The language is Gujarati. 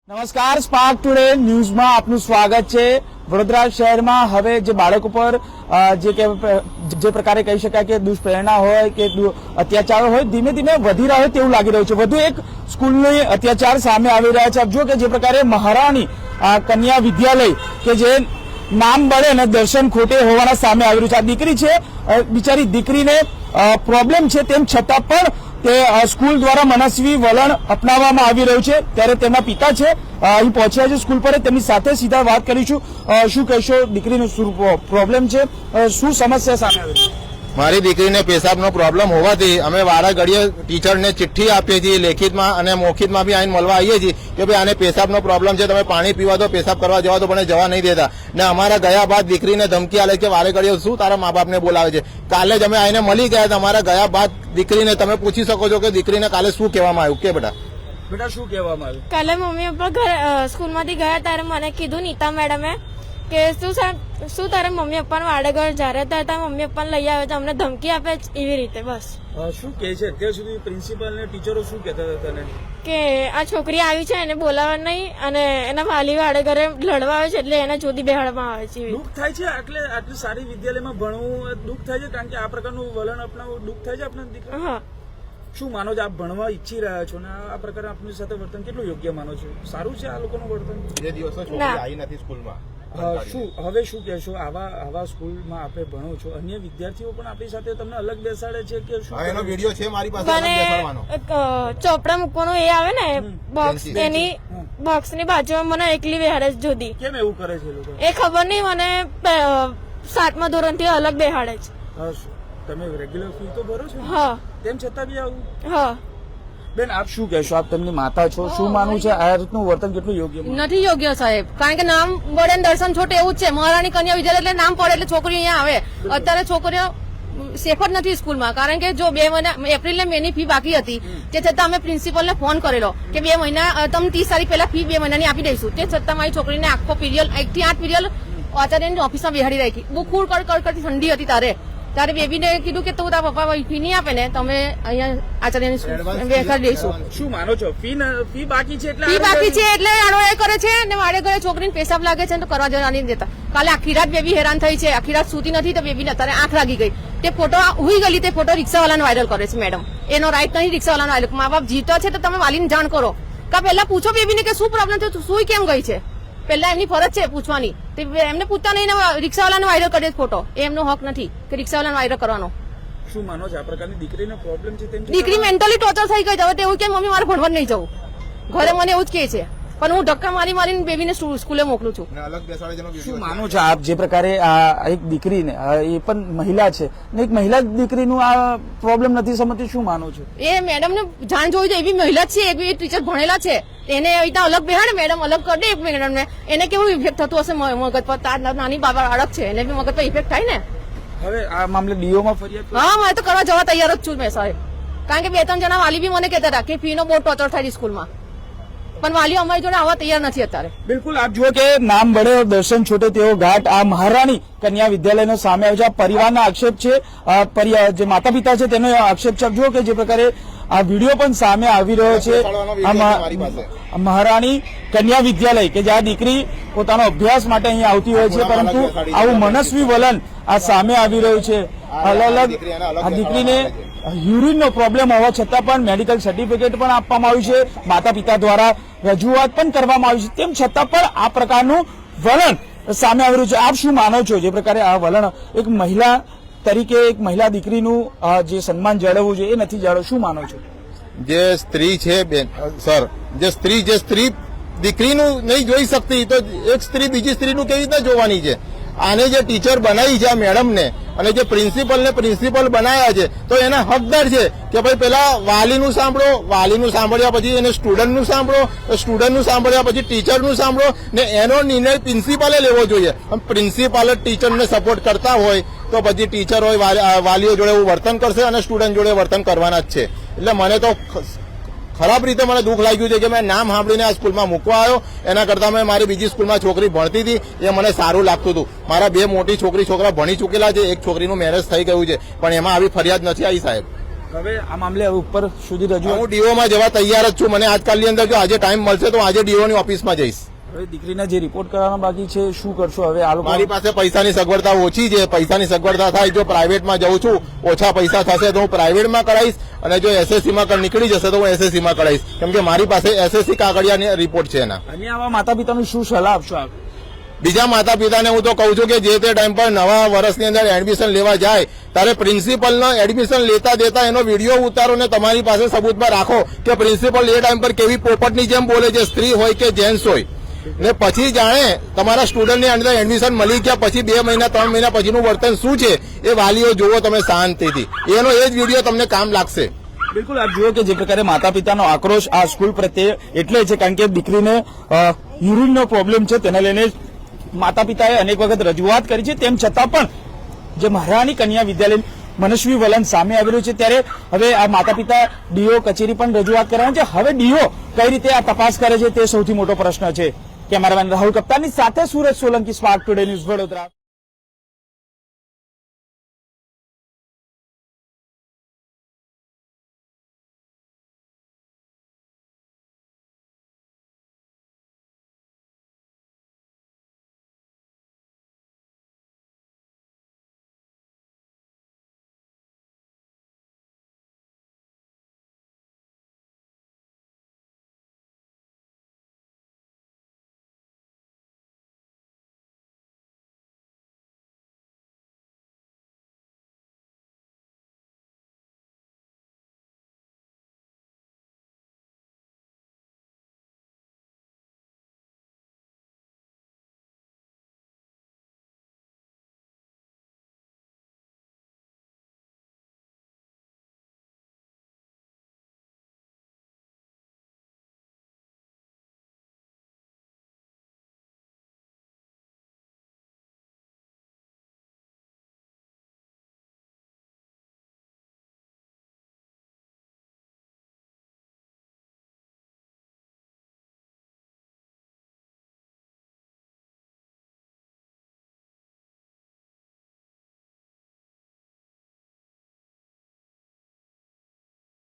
નમસ્કાર, સ્પાર્ક ટુડે ન્યૂઝમાં આપનું સ્વાગત છે। વડોદરા શહેરમાં હવે જે બાળકો પર જે પ્રકારે કહી શકાય કે દુષ્પ્રેરણા હોય કે અત્યાચારો હોય ધીમે ધીમે વધી રહ્યો હોય તેવું લાગી રહ્યું છે। વધુ એક સ્કૂલની અત્યાચાર સામે આવી રહ્યા છે। આપ જો કે જે પ્રકારે મહારાણી કન્યા વિદ્યાલય કે જે નામ બળે અને દર્શન ખોટે હોવાના સામે આવી રહ્યું છે। આ દીકરી છે, બિચારી દીકરીને પ્રોબ્લેમ છે, તેમ છતાં પણ તે સ્કૂલ દ્વારા મનસ્વી વલણ અપનાવવામાં આવી રહ્યું છે। ત્યારે તેમના પિતા છે અહીં પહોંચ્યા છે સ્કૂલ પર, તેમની સાથે સીધા વાત કરીશું। શું કહેશો, દીકરીનો શું પ્રોબ્લેમ છે, શું સમસ્યા સામે આવી છે? મારી દીકરીને પેશાબનો પ્રોબ્લેમ હોવાથી અમે વારા ઘડીએ ટીચરને ચિઠ્ઠી આપીએ છીએ, લેખિતમાં અને મૌખિતમાં બી આવીને મળવા આવીએ છીએ કે ભાઈ આને પેશાબનો પ્રોબ્લેમ છે, તમે પાણી પીવા દો, પેશાબ કરવા જવા દો, પણ જવા નહીં દેતા। ને અમારા ગયા બાદ દીકરીને ધમકી આલે કે વારે ઘડીએ શું તારા મા બાપને બોલાવે છે। કાલે જ અમે આવીને મળી ગયા હતા। અમારા ગયા બાદ દીકરીને તમે પૂછી શકો છો કે દીકરીને કાલે શું કહેવામાં આવ્યું? કે બેટા શું કહેવામાં આવ્યું? કાલે મમ્મી પપ્પા સ્કૂલમાંથી ગયા ત્યારે મને કીધું નીતા મેડમે કે શું તારા મમ્મી પપ્પાને વાડેગઢ જ્યારે તારા મમ્મી પપ્પાને લઈ આવે તો અમને ધમકી આપે એવી રીતે બસ। શું કહે છે અત્યાર સુધી પ્રિન્સિપલ ને ટીચરો શું કહેતા હતા તને? કે આ છોકરી આવી છે એને બોલાવવા નહીં અને એના વાલી વાડેગઢે લડવા આવે છે એટલે એને જોદી બેહાડવામાં આવે છે। દુઃખ થાય છે આટલી સારી વિદ્યાલયમાં ભણવું દુઃખ થાય છે, કારણ કે આ પ્રકારનું વલણ અપનાવવું દુઃખ થાય છે આપણા દીકરા? હા। શું માનો છો, આપ ભણવા ઈચ્છી રહ્યા છો ને આ પ્રકારે આપની સાથે વર્તન કેટલું યોગ્ય માનો છો? સારું છે આ લોકોનું વર્તન? જે દિવસો છોકરી આવી નથી સ્કૂલમાં, હવે શું કહેશો? આવા સ્કૂલમાં આપણે ભણો છો, અન્ય વિદ્યાર્થીઓ પણ આપણી સાથે તમને અલગ બેસાડે છે કે શું? એનો વિડીયો છે મારી પાસે, ચોપડા મૂકવાનો એ આવે ને બોક્સ, એની બોક્સ ની બાજુમાં મને એકલી બેહાડે છે જોદી। કેમ એવું કરે છે લોકો? એ ખબર નહીં, મને 7મા ધોરણથી અલગ બેહાડે છે। તમે રેગ્યુલર ફી તો ભરો છો? હા। તેમ છતાં બી આવું? હા। બેન આપ શું કહેશો? આપ તેમની માતા છો, શું માનવું છે આ રીતનું વર્તન કેટલું યોગ્ય? નથી યોગ્ય સાહેબ, કારણ કે નામ વડે દર્શન છોટે એવું જ છે। મહારાણી કન્યા વિદ્યાલય એટલે નામ પડે એટલે છોકરી અહીંયા આવે। અત્યારે છોકરીઓ સેફ જ નથી સ્કૂલમાં, કારણ કે જો 2 મહિના એપ્રિલ ને મે ની ફી બાકી હતી, તે છતાં અમે પ્રિન્સિપલને ફોન કરેલો કે 2 મહિના તમે 30 તારીખ પહેલા ફી 2 મહિનાની આપી દઈશું। તે છતાં મારી છોકરીને આખો પીરિયડ 1 થી 8 પીરિયડ આચાર્યની ઓફિસમાં બેહાડી રાખી। બહુ ખૂળ કડકડતી ઠંડી હતી ત્યારે બેબીને કીધું કે તું તારા પપ્પા ફી નહીં આપે ને તમે અહીંયા આચાર્યની બેસાડી દઈશું। શું માનો છો? ફી બાકી છે એટલે આનો એ કરે છે ને વાડે ઘરે છોકરીને પેશાબ લાગે છે તો કરવા જવા નહીં દેતા। કાલે આખી રાત બેબી હેરાન થઈ છે, આખી રાત સૂતી નથી તો બેબીને અત્યારે આંખ લાગી ગઈ। તે ફોટો હુઈ ગયેલી, તે ફોટો રિક્ષાવાળાને વાયરલ કરે છે મેડમ। એનો રાઈટ નહીં રિક્ષાવાળાનો વાયરલ। મા બાપ જીવતા છે તો તમે વાલીને જાણ કરો, કા પહેલા પૂછો બેબીને કે શું પ્રોબ્લેમ થયો, સુઈ કેમ ગઈ છે? પહેલા એમની ફરજ છે પૂછવાની, એમને પૂછતા નહીં રિક્ષાવાળાને વાયરલ કરે ફોટો, એ એમનો હક નથી કે રિક્ષાવાળાને વાયરલ કરવાનો। શું માનો છો આ પ્રકારની દીકરીને પ્રોબ્લેમ છે? દીકરી મેન્ટલી ટોર્ચર થઈ ગઈ, હવે એવું કે મમ્મી મારે ભણવા નહીં જવું, ઘરે મને એવું જ કહે છે, પણ હું ધક્કા મારીને બેબીને સ્કૂલે મોકલું છું। શું માનો છો આપ જે પ્રકારે આ એક દીકરીને, એ પણ મહિલા છે ને એક મહિલા દીકરીનું આ પ્રોબ્લેમ નથી સમજતી, શું માનો છો? એ મેડમ ને જાણ જોઈ જાય, એવી મહિલા છે, એક બી ટીચર ભણેલા છે, એને અહીંયા અલગ બેહાડે મેડમ, અલગ કરી દે એક મેડમ ને, એને કેવું ઇફેક્ટ થતું હશે મગજ પર? તાર નાની બાબા અડગ છે, એને બી મગજ પર ઇફેક્ટ થાય ને। હવે આ મામલે ડીઓમાં ફરિયાદ? હા, મેં તો કરવા જવા તૈયાર જ છું મેં સાહેબ, કારણ કે 2-3 જણા વાલી બી મને કહેતા હતા કે ફી નો બહુ ટોર્ચર થાય સ્કૂલમાં, પણ વાલીઓ અમારી જોડે આવવા તૈયાર નથી અત્યારે। બિલકુલ, આપ જુઓ કે નામ બળે દર્શન છોટે તેવો ઘાટ આ મહારાણી કન્યા વિદ્યાલયનો સામે આવ્યો છે। આ પરિવારના આક્ષેપ છે, જે માતા પિતા છે તેનો આક્ષેપ છે। આપ જુઓ કે જે પ્રકારે આ વિડીયો પણ સામે આવી રહ્યો છે મહારાણી કન્યા વિદ્યાલય કે જ્યાં દીકરી પોતાનો અભ્યાસ માટે અહીં આવતી હોય છે, પરંતુ આવું મનસ્વી વલણ આ સામે આવી રહ્યું છે। અલગ આ દીકરીને યુરિનનો પ્રોબ્લેમ હોવા છતાં પણ મેડિકલ સર્ટિફિકેટ પણ આપવામાં આવ્યું છે, માતા પિતા દ્વારા રજૂઆત પણ કરવામાં આવી છે, તેમ છતાં પણ આ પ્રકારનું વલણ સામે આવી રહ્યું છે। આપ શું માનો છો જે પ્રકારે આ વલણ એક મહિલા તરીકે એક મહિલા દીકરીનું જે સન્માન જાળવવું જોઈએ એ નથી જાળવવું, શું માનો છો? જે સ્ત્રી છે બેન સર, જે સ્ત્રી દીકરીનું નહીં જોઈ શકતી તો એક સ્ત્રી બીજી સ્ત્રીનું કેવી રીતે જોવાની છે? આને જે ટીચર બનાવી છે આ મેડમને અને જે પ્રિન્સિપલ બનાવ્યા છે તો એના હકદાર છે કે ભાઈ પેલા વાલીનું સાંભળો, વાલીનું સાંભળ્યા પછી એને સ્ટુડન્ટનું સાંભળો, સ્ટુડન્ટનું સાંભળ્યા પછી ટીચરનું સાંભળો ને એનો નિર્ણય પ્રિન્સિપાલે લેવો જોઈએ। પ્રિન્સિપાલ ટીચરને સપોર્ટ કરતા હોય તો પછી ટીચર હોય વાલીઓ જોડે એવું વર્તન કરશે અને સ્ટુડન્ટ જોડે વર્તન કરવાના જ છે। એટલે મને તો ખરાબ રીતે મને દુઃખ લાગ્યું છે કે મેં નામ સાંભળીને આ સ્કૂલમાં મૂકવા આવ્યો, એના કરતાં મેં મારી બીજી સ્કૂલમાં છોકરી ભણતી હતી એ મને સારું લાગતું હતું। મારા 2 મોટી છોકરા ભણી ચૂકેલા છે, એક છોકરીનું મેરેજ થઈ ગયું છે, પણ એમાં આવી ફરિયાદ નથી આવી સાહેબ। હવે આ મામલે હવે ઉપર સુધી રજૂઆત હું ડીઓમાં જવા તૈયાર જ છું. મને આજકાલની અંદર જો આજે ટાઈમ મળશે તો હું આજે ડીઓની ઓફિસમાં જઈશ. હવે દીકરીને જે રિપોર્ટ કરવાનો બાકી છે શું કરશો હવે આ લોકો મારી પાસે પૈસાની સગવડતા ઓછી છે. પૈસાની સગવડતા થાય, જો પ્રાઇવેટમાં જઉં છું ઓછા પૈસા થશે તો હું પ્રાઇવેટમાં કરાવીશ, અને જો એસએસસીમાં નીકળી જશે તો હું એસએસસીમાં કરાવીશ, કેમ કે મારી પાસે એસએસસી કાગળિયાની રિપોર્ટ છે એના. અને આવા માતા પિતાને શું સલાહ આપશો આપ? બીજા માતા પિતાને હું તો કહું છું કે જે તે ટાઈમ પર નવા વર્ષની અંદર એડમિશન લેવા જાય ત્યારે પ્રિન્સિપલનો એડમિશન લેતા દેતા એનો વિડીયો ઉતારો ને તમારી પાસે સબૂતમાં રાખો કે પ્રિન્સિપલ એ ટાઈમ પર કેવી પોપટની જેમ બોલે છે, સ્ત્રી હોય કે જેન્ટ્સ હોય, ને પછી જાણે તમારા સ્ટુડન્ટની અંદર એડમિશન મળી ગયા પછી 2 મહિના 3 મહિના પછીનું વર્તન શું છે એ વાલીઓ જુઓ તમે શાંતિથી. એનો એ જ વિડીયો તમને કામ લાગશે. બિલકુલ આપ જુઓ કે જે પ્રકારે માતા પિતાનો આક્રોશ આ સ્કૂલ પ્રત્યે એટલે છે કારણ કે દીકરીને યુરિનનો પ્રોબ્લેમ છે, તેને લઈને માતા પિતાએ અનેક વખત રજૂઆત કરી છે. તેમ છતાં પણ જે મહારાણી કન્યા વિદ્યાલય મનસ્વી વલણ સામે આવી રહ્યું છે ત્યારે હવે આ માતા પિતા ડીઓ કચેરી પણ રજૂઆત કરવાના છે. હવે ડીઓ કઈ રીતે આ તપાસ કરે છે તે સૌથી મોટો પ્રશ્ન છે. કેમેરામેન રાહુલ કપ્તાનની સાથે Suraj Solanki, Spark Today News, Vadodara.